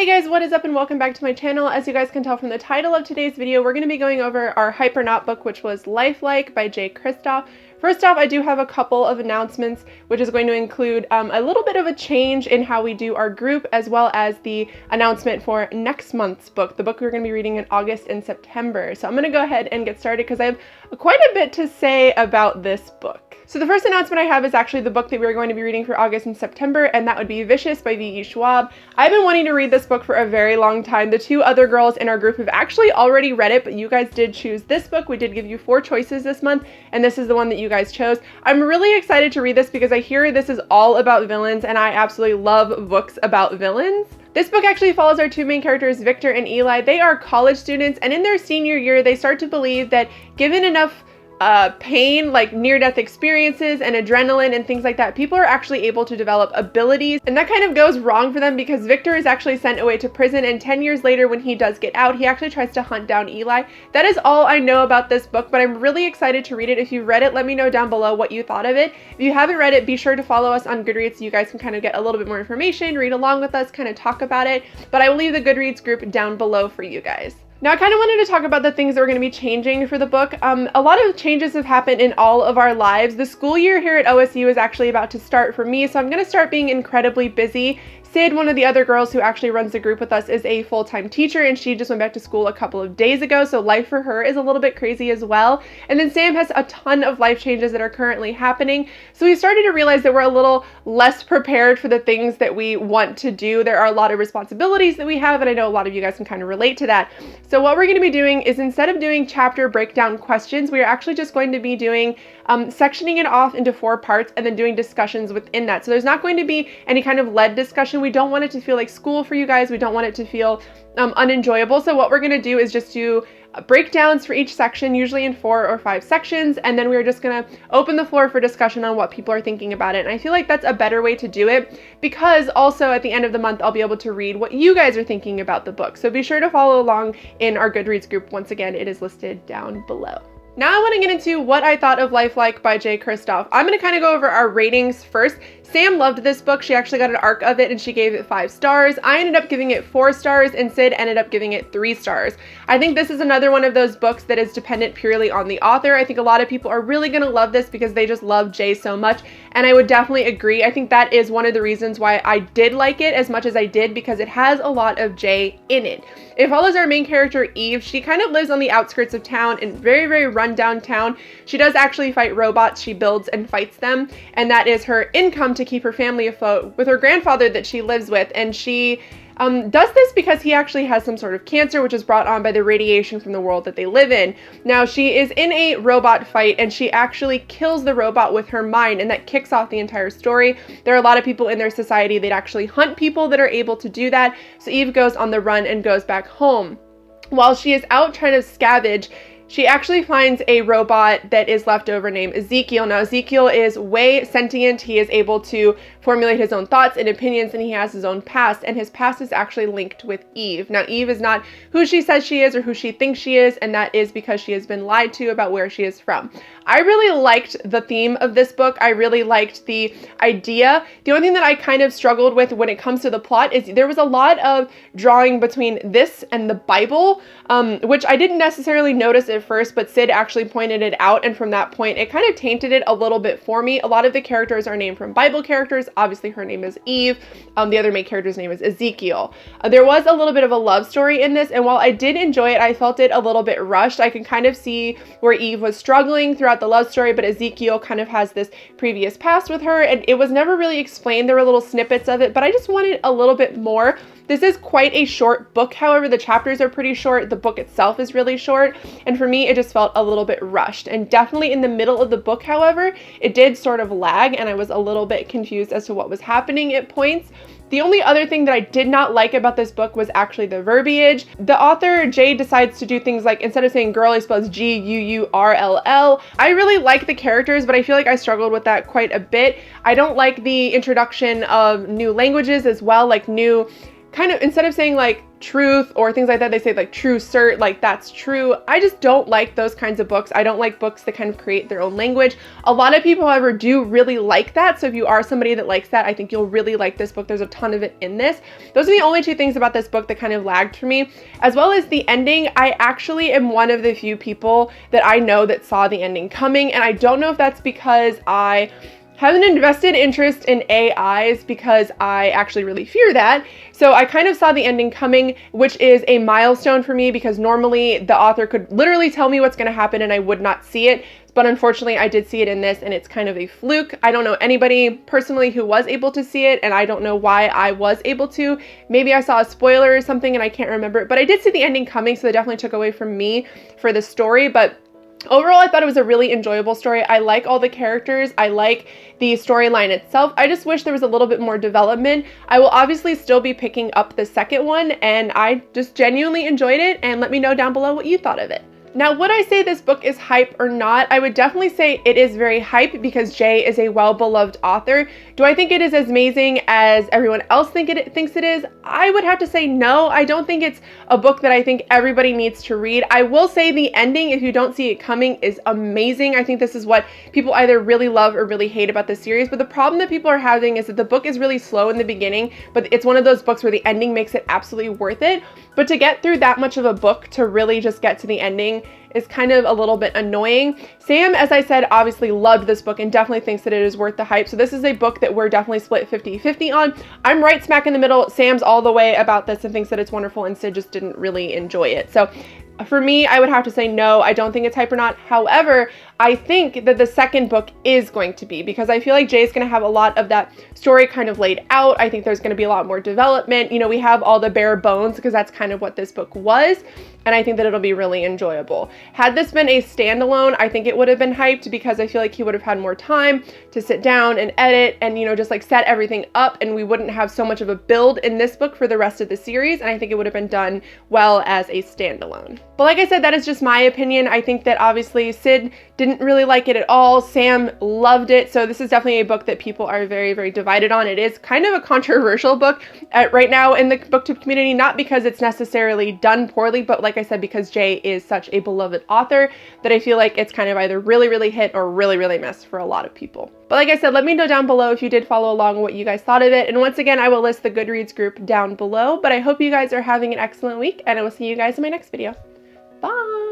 Hey guys, what is up and welcome back to my channel. As you guys can tell from the title of today's video, we're going to be going over our Hypernaut book, which was Lifelike by jesreadsthings. First off, I do have a couple of announcements, which is going to include a little bit of a change in how we do our group, as well as the announcement for next month's book, the book we're going to be reading in August and September. So I'm going to go ahead and get started because I have quite a bit to say about this book. So the first announcement I have is actually the book that we're going to be reading for August and September, and that would be Vicious by Ve Schwab. I've been wanting to read this book for a very long time. The two other girls in our group have actually already read it, but you guys did choose this book. We did give you 4 choices this month, and this is the one that you guys chose. I'm really excited to read this because I hear this is all about villains, and I absolutely love books about villains. This book actually follows our 2 main characters, Victor and Eli. They are college students, and in their senior year, they start to believe that given enough pain, like near-death experiences and adrenaline and things like that, people are actually able to develop abilities, and that kind of goes wrong for them because Victor is actually sent away to prison, and 10 years later when he does get out, he actually tries to hunt down Eli. That is all I know about this book, but I'm really excited to read it. If you've read it, let me know down below what you thought of it. If you haven't read it, be sure to follow us on Goodreads so you guys can kind of get a little bit more information, read along with us, kind of talk about it, but I will leave the Goodreads group down below for you guys. Now, I kind of wanted to talk about the things that we're going to be changing for the book. A lot of changes have happened in all of our lives. The school year here at OSU is actually about to start for me, so I'm going to start being incredibly busy. Sid, one of the other girls who actually runs the group with us, is a full-time teacher, and she just went back to school a couple of days ago, so life for her is a little bit crazy as well. And then Sam has a ton of life changes that are currently happening, so we started to realize that we're a little less prepared for the things that we want to do. There are a lot of responsibilities that we have, and I know a lot of you guys can kind of relate to that. So what we're going to be doing is, instead of doing chapter breakdown questions, we are actually just going to be doing sectioning it off into 4 parts and then doing discussions within that. So there's not going to be any kind of led discussion. We don't want it to feel like school for you guys. We don't want it to feel unenjoyable. So what we're going to do is just do breakdowns for each section, usually in 4 or 5 sections, and then we're just going to open the floor for discussion on what people are thinking about it. And I feel like that's a better way to do it, because also at the end of the month, I'll be able to read what you guys are thinking about the book. So be sure to follow along in our Goodreads group. Once again, it is listed down below. Now I want to get into what I thought of Lifelike by jesreadsthings. I'm going to kind of go over our ratings first. Sam loved this book. She actually got an arc of it and she gave it 5 stars. I ended up giving it 4 stars and Sid ended up giving it 3 stars. I think this is another one of those books that is dependent purely on the author. I think a lot of people are really going to love this because they just love Jay so much, and I would definitely agree. I think that is one of the reasons why I did like it as much as I did, because it has a lot of Jay in it. It follows our main character, Eve. She kind of lives on the outskirts of town in very, very rundown town. She does actually fight robots. She builds and fights them, and that is her income to keep her family afloat with her grandfather that she lives with. And she does this because he actually has some sort of cancer, which is brought on by the radiation from the world that they live in. Now, she is in a robot fight, and she actually kills the robot with her mind, and that kicks off the entire story. There are a lot of people in their society that actually hunt people that are able to do that, so Eve goes on the run and goes back home. While she is out trying to scavenge, she actually finds a robot that is left over named Ezekiel. Now, Ezekiel is way sentient. He is able to formulate his own thoughts and opinions, and he has his own past, and his past is actually linked with Eve. Now, Eve is not who she says she is or who she thinks she is, and that is because she has been lied to about where she is from. I really liked the theme of this book. I really liked the idea. The only thing that I kind of struggled with when it comes to the plot is there was a lot of drawing between this and the Bible, which I didn't necessarily notice at first, but Sid actually pointed it out, and from that point, it kind of tainted it a little bit for me. A lot of the characters are named from Bible characters. Obviously, her name is Eve. The other main character's name is Ezekiel. There was a little bit of a love story in this, and while I did enjoy it, I felt it a little bit rushed. I can kind of see where Eve was struggling throughout the love story, but Ezekiel kind of has this previous past with her, and it was never really explained. There were little snippets of it, but I just wanted a little bit more. This is quite a short book, however. The chapters are pretty short. The book itself is really short, and for me, it just felt a little bit rushed. And definitely in the middle of the book, however, it did sort of lag, and I was a little bit confused as to what was happening at points. The only other thing that I did not like about this book was actually the verbiage. The author, Jay, decides to do things like, instead of saying girl, he spells G-U-U-R-L-L. I really like the characters, but I feel like I struggled with that quite a bit. I don't like the introduction of new languages as well, like new kind of, instead of saying like truth or things like that, they say like true cert, like that's true. I just don't like those kinds of books. I don't like books that kind of create their own language. A lot of people, however, do really like that. So if you are somebody that likes that, I think you'll really like this book. There's a ton of it in this. Those are the only two things about this book that kind of lagged for me, as well as the ending. I actually am one of the few people that I know that saw the ending coming, and I don't know if that's because I have an invested interest in AIs, because I actually really fear that. So I kind of saw the ending coming, which is a milestone for me, because normally the author could literally tell me what's going to happen and I would not see it. But unfortunately, I did see it in this, and it's kind of a fluke. I don't know anybody personally who was able to see it, and I don't know why I was able to. Maybe I saw a spoiler or something and I can't remember it, but I did see the ending coming, so that definitely took away from me for the story. But overall, I thought it was a really enjoyable story. I like all the characters. I like the storyline itself. I just wish there was a little bit more development. I will obviously still be picking up the second one, and I just genuinely enjoyed it, and let me know down below what you thought of it. Now, would I say this book is hype or not? I would definitely say it is very hype, because Jay is a well-beloved author. Do I think it is as amazing as everyone else thinks it is? I would have to say no. I don't think it's a book that I think everybody needs to read. I will say the ending, if you don't see it coming, is amazing. I think this is what people either really love or really hate about the series. But the problem that people are having is that the book is really slow in the beginning, but it's one of those books where the ending makes it absolutely worth it. But to get through that much of a book to really just get to the ending is kind of a little bit annoying. Sam, as I said, obviously loved this book and definitely thinks that it is worth the hype. So this is a book that we're definitely split 50-50 on. I'm right smack in the middle. Sam's all the way about this and thinks that it's wonderful, and Sid just didn't really enjoy it. So for me, I would have to say no, I don't think it's hype or not. However, I think that the second book is going to be, because I feel like Jay's going to have a lot of that story kind of laid out. I think there's going to be a lot more development. You know, we have all the bare bones, because that's kind of what this book was. And I think that it'll be really enjoyable. Had this been a standalone, I think it would have been hyped, because I feel like he would have had more time to sit down and edit and, you know, just like set everything up, and we wouldn't have so much of a build in this book for the rest of the series. And I think it would have been done well as a standalone. But like I said, that is just my opinion. I think that obviously Sid didn't really like it at all. Sam loved it. So this is definitely a book that people are very, very divided on. It is kind of a controversial book right now in the booktube community, not because it's necessarily done poorly, but like I said, because Jay is such a beloved author that I feel like it's kind of either really, really hit or really, really missed for a lot of people. But like I said, let me know down below if you did follow along what you guys thought of it. And once again, I will list the Goodreads group down below. But I hope you guys are having an excellent week, and I will see you guys in my next video. Bye!